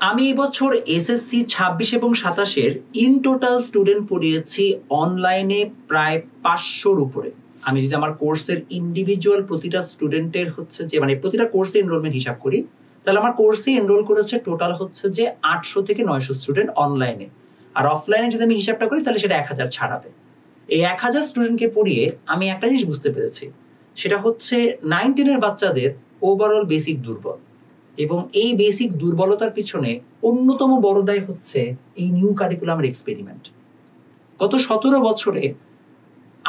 আমি এবছর এসএসসি 26 এবং 27-এর ইন টোটাল স্টুডেন্ট পড়িয়েছি অনলাইনে প্রায় 500-র উপরে। আমি যদি আমার কোর্সের ইন্ডিভিজুয়াল প্রতিটা স্টুডেন্টের হচ্ছে যে মানে প্রতিটা কোর্সে এনরোলমেন্ট হিসাব করি, তাহলে আমার কোর্সে এনরোল করেছে টোটাল হচ্ছে যে 800 থেকে 900 স্টুডেন্ট অনলাইনে। আর অফলাইনে যদি আমি হিসাবটা করি তাহলে সেটা 1000 ছাড়াবে। এই 1000 স্টুডেন্টকে পড়িয়ে আমি একটা জিনিস বুঝতে পেরেছি, সেটা হচ্ছে 9-10-এর বাচ্চাদের ওভারঅল বেসিক দুর্বল, এবং এই বেসিক দুর্বলতার পিছনে অন্যতম বড় দায় হচ্ছে এই নিউ কারিকুলামের এক্সপেরিমেন্ট। গত 17 বছরে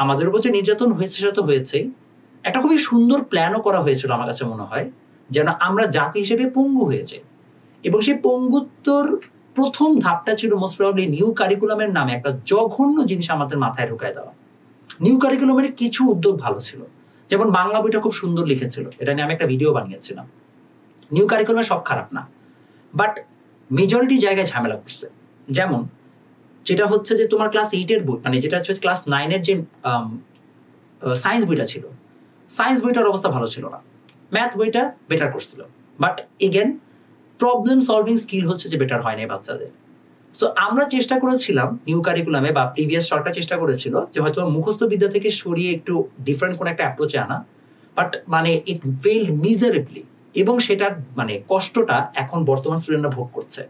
আমাদের উপর যে নির্যাতন হয়েছে সেটা তো হয়েছেই, একটা খুবই সুন্দর প্ল্যানও করা হয়েছিল আমার কাছে মনে হয়, যেন আমরা জাতি হিসেবে পঙ্গু হয়ে যাই। এবং সেই পঙ্গুত্বর প্রথম ধাপটা ছিল মোস্ট প্রবাবলি নিউ কারিকুলামের নামে একটা জঘন্য জিনিস আমাদের মাথায় ঢুকায় দেওয়া। নিউ কারিকুলামের কিছু উদ্যোগ ভালো ছিল, যেমন বাংলা বইটা খুব সুন্দর লিখেছিল, এটা নিয়ে আমি একটা ভিডিও বানিয়েছিলাম। নিউ কারিকুলামে সব খারাপ না, বাট মেজরিটি জায়গায় ঝামেলা করছে। যেমন যেটা হচ্ছে যে তোমার ক্লাস 8-এর বই, মানে যেটা হচ্ছে ক্লাস 9-এর যে সায়েন্স বইটা ছিল, সায়েন্স বইটার অবস্থা ভালো ছিল না, ম্যাথ বইটা বেটার করছিল, but again problem solving skill হচ্ছে যে বেটার হয় না বাচ্চাদের। সো আমরা চেষ্টা করেছিলাম নিউ কারিকুলামে, বা প্রিভিয়াস সরকার চেষ্টা করেছিল যে হয়তো মুখস্থ বিদ্যা থেকে সরিয়ে একটু ডিফারেন্ট কোন একটা অ্যাপ্রোচে আনা, বাট মানে ইট ফেইলড মিজারেবলি, এবং সেটার মানে কষ্টটা এখন বর্তমান স্টুডেন্টরা ভোগ করছে।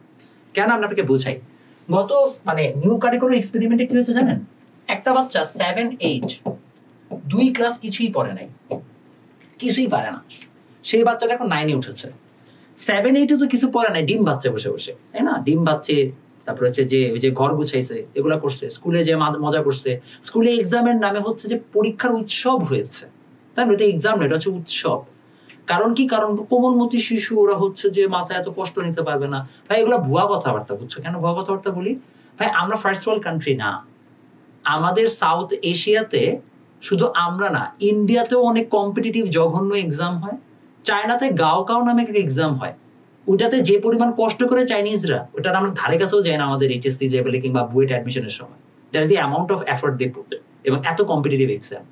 কেন আমি আপনাকে বোঝাই। গত মানে নিউ কারিকুলার এক্সপেরিমেন্টে কি হয়েছে জানেন? একটা বাচ্চা 7-8 2 ক্লাস কিছুই পড়ে নাই, কিছুই পারে না, সেই বাচ্চাটা এখন 9-এ উঠেছে। 7-8-এ তো কিছু পড়ে নাই, ডিম বাচ্চা বসে বসে, তাই না? ডিম বাচ্চে, তারপরে হচ্ছে যে ওই যে ঘর গুছাইছে, এগুলা করছে, স্কুলে যে মজা করছে, স্কুলে এক্সামের নামে হচ্ছে যে পরীক্ষার উৎসব হয়েছে, তাই না? এটা এক্সাম না, এটা হচ্ছে উৎসব। কারণ কি? কারণ কোমলমতি শিশু, ওরা হচ্ছে যে মাথায় এত কষ্ট নিতে পারবে না। ভাই এগুলো ভুয়া কথাবার্তা, বুঝছো? কেন ভুয়া কথাবার্তা বলি? ভাই আমরা ফার্স্ট ওয়ার্ল্ড কান্ট্রি না, আমাদের সাউথ এশিয়াতে শুধু আমরা না, ইন্ডিয়াতেও অনেক কম্পিটিটিভ জঘন্য এক্সাম হয়, চায়নাতে গাওকাও নামে একটা এক্সাম হয়, ওইটাতে যে পরিমাণ কষ্ট করে চাইনিজরা, ওটার আমরা ধারে কাছেও যায় না আমাদের এইচএসসি লেভেলে কিংবা বুয়েট অ্যাডমিশনের সময়। That's the amount of effort they put, এবং এত কম্পিটিটিভ এক্সাম।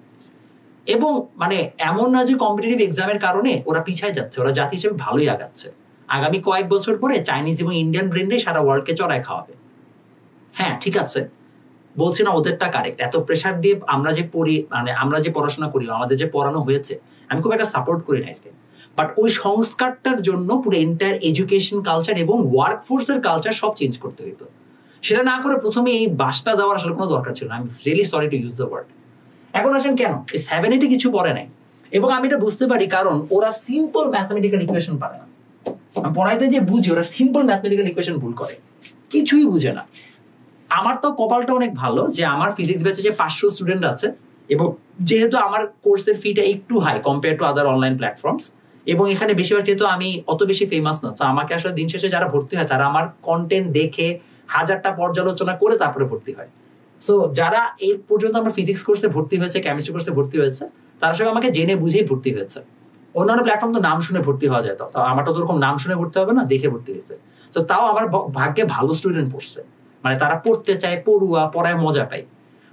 এবং মানে এমন না যে কম্পিটিটিভ এক্সামের কারণে ওরা পিছায় যাচ্ছে, ওরা জাতি হিসেবে ভালোই আগাচ্ছে। আগামী কয়েক বছর পরে চাইনিজ এবং ইন্ডিয়ান ব্রেন্ডে সারা ওয়ার্ল্ডকে চড়ায় খাওয়াবে। হ্যাঁ ঠিক আছে, বলছি না ওদেরটা কারেক্ট, এত প্রেশার দিয়ে আমরা যে পড়ি, মানে আমরা যে পড়াশোনা করি, আমাদের যে পড়ানো হয়েছে, আমি খুব একটা সাপোর্ট করি না একে, বাট ওই সংস্কারটার জন্য পুরো এন্টায়ার এডুকেশন কালচার এবং ওয়ার্কফোর্সের কালচার সব চেঞ্জ করতে হইতো। সেটা না করে প্রথমে এই বাসটা দেওয়ার আসলে কোনো দরকার ছিল না। I am really sorry to use the word. এখন আসেন কেন এই 7-8-এ কিছু পড়ে নাই, এবং আমি এটা বুঝতে পারি, কারণ ওরা সিম্পল ম্যাথমেটিক্যাল ইকুয়েশন পারে না। পড়াইতে যে বুঝে, ওরা সিম্পল ম্যাথমেটিক্যাল ইকুয়েশন ভুল করে, কিছুই বুঝে না। আমার তো কপালটা অনেক ভালো যে আমার ফিজিক্স ব্যাচে যে 500 স্টুডেন্ট আছে, এবং যেহেতু আমার কোর্সের ফিটা একটু high compare to other online platforms, এবং এখানে বেশিরভাগ যেহেতু আমি অত বেশি ফেমাস না, তো আমাকে আসলে দিন শেষে যারা ভর্তি হয় তারা আমার কন্টেন্ট দেখে 1000টা পর্যালোচনা করে তারপরে ভর্তি হয়। সো যারা এই পর্যন্ত আমার ফিজিক্স কোর্সে ভর্তি হয়েছে, কেমিস্ট্রি কোর্সে ভর্তি হয়েছে, তারা সবাই আমাকে জেনে বুঝেই ভর্তি হয়েছে। অন্যান্য প্ল্যাটফর্ম তো নাম শুনে ভর্তি হওয়া যায়, তো আমারটা তো ওরকম নাম শুনে ভর্তি হবে না, দেখে ভর্তি হয়েছে। তো তাও আমার ভাগ্যে ভালো স্টুডেন্ট পড়ছে, মানে তারা পড়তে চায়, পড়ুয়া, পড়ায় মজা পায়।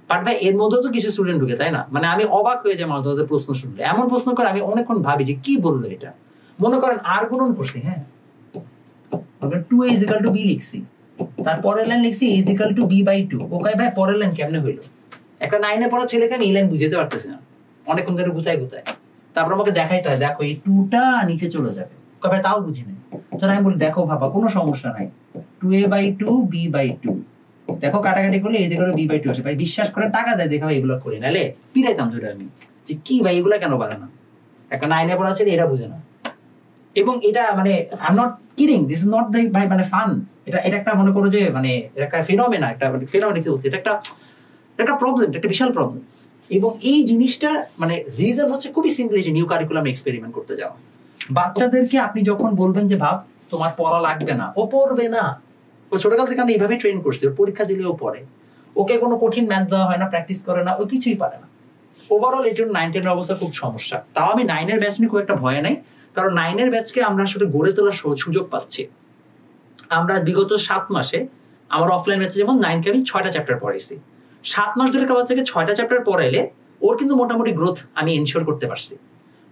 বাট ভাই এর মধ্যেও তো কিছু স্টুডেন্ট ঢুকে, তাই না? মানে আমি অবাক হয়ে যাই মাঝে মধ্যে প্রশ্ন শুনলে, এমন প্রশ্ন করে আমি অনেকক্ষণ ভাবি যে কি বললো এটা। মনে করেন আর গুণন করছি, হ্যাঁ 2a = b লিখছি, তার পরের লাইন লিখছি a = b/2। ওকে ভাই পরের লাইন কেমনে হইলো? একটা 9-এ পড়া ছেলেকে আমি এই লাইন বুঝাতে পারতেছি না, অনেকক্ষণ ধরে গুতায়, তারপর আমাকে দেখাইতে হয়, দেখো এই 2টা নিচে চলে যাবে, ভাই তাও বুঝি নাই। তখন আমি বলি দেখো বাবা কোনো সমস্যা নাই, 2a/2 b/2, দেখো কাটাকাটি করলে a = b/2 আসে। ভাই বিশ্বাস করে টাকা দেয়, দেখা এগুলো করে, নাহলে পিড়াইতাম ধরে আমি যে কি ভাই এগুলা কেন পারে না। একটা 9-এ পড়া ছেলে এটা বুঝে না। এবং এটা মানে I am not kidding, this is not the ভাই মানে ফান, এটা একটা মনে করো যে মানে একটা ফেনোমেনা, একটা ফেনোমেনা বলছি, এটা একটা প্রবলেম, একটা বিশাল প্রবলেম। এবং এই জিনিসটা মানে রিজন হচ্ছে খুবই সিম্পল, যে নিউ কারিকুলাম এক্সপেরিমেন্ট করতে যাওয়া। বাচ্চাদেরকে আপনি যখন বলবেন যে ভাব তোমার পড়া লাগবে না, ও পড়বে না। ও ছোটকাল থেকে আমি এইভাবে ট্রেন করছি, ওর পরীক্ষা দিলেও পড়ে, ওকে কোনো কঠিন ম্যাথ দেওয়া হয় না, প্র্যাকটিস করে না, ও কিছুই পারে না। ওভারঅল এই জন্য 9-10 অবস্থা খুব সমস্যা। তাও আমি 9-এর ব্যাচ নিয়ে খুব একটা ভয় নাই, কারণ 9-এর ব্যাচকে আমরা আসলে গড়ে তোলার সুযোগ পাচ্ছি। আমরা বিগত 7 মাসে আমার অফলাইন ব্যাচে যেমন 9-কে আমি 6টা চ্যাপ্টার পড়াইছি। 7 মাস ধরে একটা বাচ্চাকে 6টা চ্যাপ্টার পড়াইলে ওর কিন্তু মোটামুটি গ্রোথ আমি এনশিওর করতে পারছি।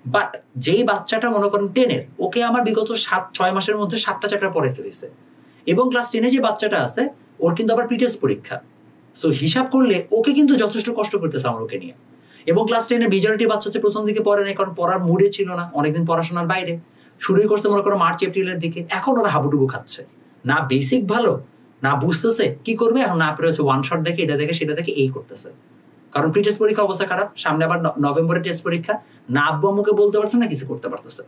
বাট যেই বাচ্চাটা মনে করেন 10-এর, ওকে আমার বিগত 6 মাসের মধ্যে 7টা চ্যাপ্টার পড়াইতে হয়েছে, এবং ক্লাস 10-এ যে বাচ্চাটা আছে ওর কিন্তু আবার প্রিটেস্ট পরীক্ষা, সো হিসাব করলে ওকে কিন্তু যথেষ্ট কষ্ট করতেছে আমার ওকে নিয়ে। এবং ক্লাস 10-এর মেজরিটি বাচ্চা হচ্ছে প্রথম দিকে পড়ে নাই, কারণ পড়ার মুডে ছিল না, অনেকদিন পড়াশোনার বাইরে, শুরুই করছে মনে করো মার্চ এপ্রিলের দিকে। এখন ওরা হাবুডুবু খাচ্ছে, না বেসিক ভালো, না বুঝতেছে কি করবে, এখন না পেরে হচ্ছে ওয়ান শট দেখে, এটা দেখে সেটা দেখে এই করতেছে। কারণ প্রি টেস্ট পরীক্ষা অবস্থা খারাপ, সামনে আবার নভেম্বরের টেস্ট পরীক্ষা, না আব্বু আম্মুকে বলতে পারছে না, কিছু করতে পারতেছে।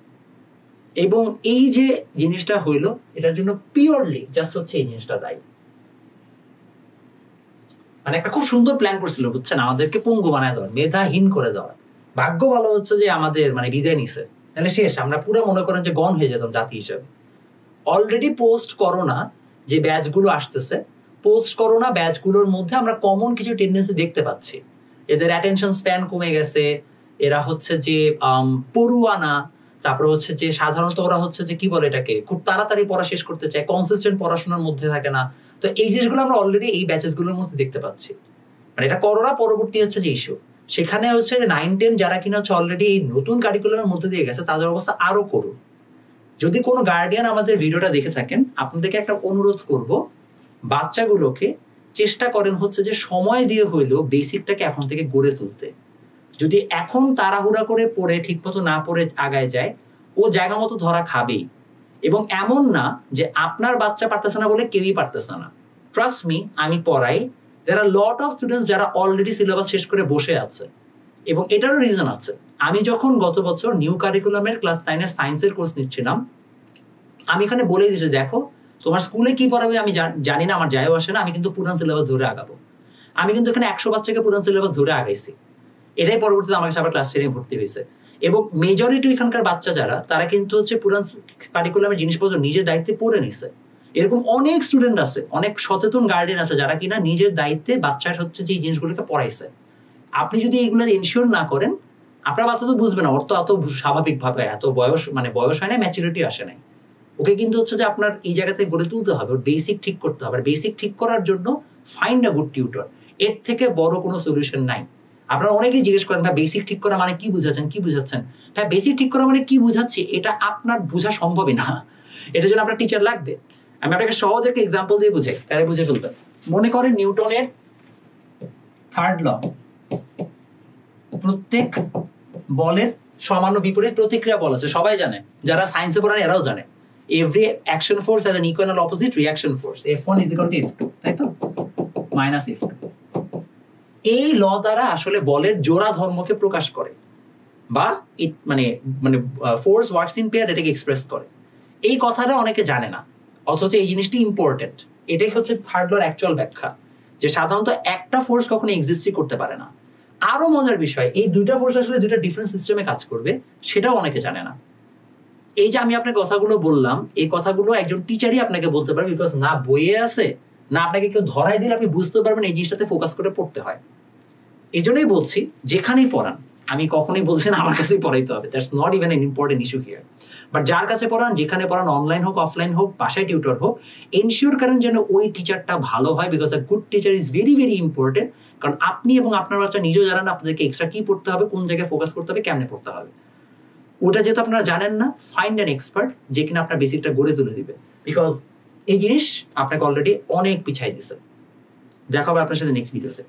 এবং এই যে জিনিসটা হইলো, এটার জন্য পিওরলি জাস্ট হচ্ছে এই জিনিসটা দায়ী। মানে একটা খুব সুন্দর প্ল্যান করছিল বুঝছেন, আমাদেরকে পঙ্গু বানায় দেওয়ার, মেধাহীন করে দেওয়ার। ভাগ্য ভালো হচ্ছে যে আমাদের মানে বিদায় নিছে, তাহলে শেষ, আমরা পুরো মনে করেন যে গণ হয়ে যেতাম জাতি হিসেবে। অলরেডি পোস্ট করোনা যে ব্যাচগুলো আসতেছে, পোস্ট করোনা ব্যাচগুলোর মধ্যে আমরা কমন কিছু টেন্ডেন্সি দেখতে পাচ্ছি। এদের অ্যাটেনশন স্প্যান কমে গেছে, এরা হচ্ছে যে পড়ুয়া না, তারপর হচ্ছে যে সাধারণত ওরা হচ্ছে যে কি বলে এটাকে, খুব তাড়াতাড়ি পড়া শেষ করতে চায়, কনসিস্টেন্ট পড়াশোনার মধ্যে থাকে না। তো এই জিনিসগুলো আমরা অলরেডি এই ব্যাচেসগুলোর মধ্যে দেখতে পাচ্ছি। মানে এটা করোনা পরবর্তী হচ্ছে যে ইস্যু, সেখানে হচ্ছে যে 9-10 যারা কিনা হচ্ছে অলরেডি এই নতুন কারিকুলামের মধ্যে দিয়ে গেছে, তাদের অবস্থা আরো করুন। যদি কোনো গার্ডিয়ান আমাদের ভিডিওটা দেখে থাকেন, আপনাদেরকে একটা অনুরোধ করব, বাচ্চাগুলোকে চেষ্টা করেন হচ্ছে যে সময় দিয়ে হইলেও বেসিকটাকে এখন থেকে গড়ে তুলতে। যদি এখন তাড়াহুড়া করে পড়ে ঠিকমতো না পড়ে আগায় যায়, ও জায়গা মতো ধরা খাবেই। এবং এমন না যে আপনার বাচ্চা পারতেছে না বলে কেউই পারতেছে না, ট্রাস্ট মি, আমি পড়াই, দেয়ার আর লট অফ স্টুডেন্টস যারা অলরেডি সিলেবাস শেষ করে বসে আছে। এবং এটারও রিজন আছে, আমি যখন গত বছর নিউ কারিকুলামের ক্লাস 9-এর সায়েন্সের কোর্স নিচ্ছিলাম, আমি এখানে বলে দিয়েছি, দেখো তোমার স্কুলে কি পড়াবে আমি জানি না, আমার যায়ও আসে না, আমি কিন্তু পুরান সিলেবাস ধরে আগাবো। আমি কিন্তু এখানে 100 বাচ্চাকে পুরান সিলেবাস ধরে আগাইছি, এটাই পরবর্তীতে আমার কাছে আবার ক্লাস 10-এ ভর্তি হয়েছে। এবং মেজরিটি এখানকার বাচ্চা যারা, তারা কিন্তু হচ্ছে পুরান কারিকুলামের জিনিসপত্র নিজের দায়িত্বে পড়ে নিছে। এরকম অনেক স্টুডেন্ট আছে, অনেক সচেতন গার্ডিয়ান আছে যারা কিনা নিজের দায়িত্বে বাচ্চার হচ্ছে যে জিনিসগুলোকে পড়াইছে। আপনি যদি এইগুলো এনশিওর না করেন, আপনার বাচ্চা তো বুঝবে না, ওর তো এত স্বাভাবিকভাবে এত বয়স মানে বয়স হয় না, ম্যাচুরিটি আসে নাই। ওকে কিন্তু হচ্ছে যে আপনার এই জায়গাতে গড়ে তুলতে হবে, ওর বেসিক ঠিক করতে হবে। বেসিক ঠিক করার জন্য ফাইন্ড আ গুড টিউটর, এর থেকে বড় কোনো সলিউশন নাই। আপনারা অনেকেই জিজ্ঞেস করেন, ভাই বেসিক ঠিক করা মানে কি বুঝাচ্ছেন, কি বুঝাচ্ছেন? ভাই বেসিক ঠিক করা মানে কি বুঝাচ্ছি, এটা আপনার বোঝা সম্ভবই না, এটার জন্য আপনার টিচার লাগবে। আমি আপনাকে সহজ একটা এক্সাম্পল দিয়ে বুঝাই, তাহলে বুঝে ফেলবেন। মনে করেন নিউটনের 3rd ল, প্রত্যেক বলের সামান্য বিপরীত প্রতিক্রিয়া বল আছে, সবাই জানে, যারা সায়েন্সে পড়েন এরাও জানে। Every action force has an equal and opposite reaction force. F1 is equal to F2, তাই তো, মাইনাস F2। এই ল দ্বারা আসলে বলের জোড়া ধর্মকে প্রকাশ করে, বা মানে মানে ফোর্স ওয়ার্কস ইন পেয়ার, এটাকে এক্সপ্রেস করে। এই কথাটা অনেকে জানে না, অথচ এই জিনিসটি ইম্পর্টেন্ট। এটাই হচ্ছে 3rd লর অ্যাকচুয়াল ব্যাখ্যা, যে সাধারণত একটা ফোর্স কখনো এক্সিস্টই করতে পারে না। আরো মজার বিষয়, এই দুইটা ফোর্স আসলে দুইটা ডিফারেন্ট সিস্টেমে কাজ করবে, সেটাও অনেকে জানে না। এই যে আমি আপনাকে কথাগুলো বললাম, এই কথাগুলো একজন টিচারই আপনাকে বলতে পারবে, বিকজ না বইয়ে আছে, না আপনাকে কেউ ধরাই দিলে আপনি বুঝতে পারবেন, এই জিনিসটাতে ফোকাস করে পড়তে হয়। এই জন্যই বলছি, যেখানেই পড়ান, আমি কখনোই বলছি না আমার কাছেই পড়াইতে হবে, that's not even N important issue here. But যার কাছে পড়ান, যেখানে পড়ান, অনলাইন হোক অফলাইন হোক, বাসায় টিউটর হোক, এনশিওর করেন যেন ওই টিচারটা ভালো হয়, because a good teacher is very very important. কারণ আপনি এবং আপনার বাচ্চা নিজেও জানেন আপনাদেরকে এক্সট্রা কি পড়তে হবে, কোন জায়গায় ফোকাস করতে হবে, কেমনে পড়তে হবে। ওটা যেহেতু আপনারা জানেন না, ফাইন্ড অ্যান এক্সপার্ট যে কিনা আপনার বেসিকটা গড়ে তুলে দিবে, বিকজ এই জিনিস আপনাকে অলরেডি অনেক পিছাই দিছে। দেখা হবে আপনার সাথে নেক্সট ভিডিওতে।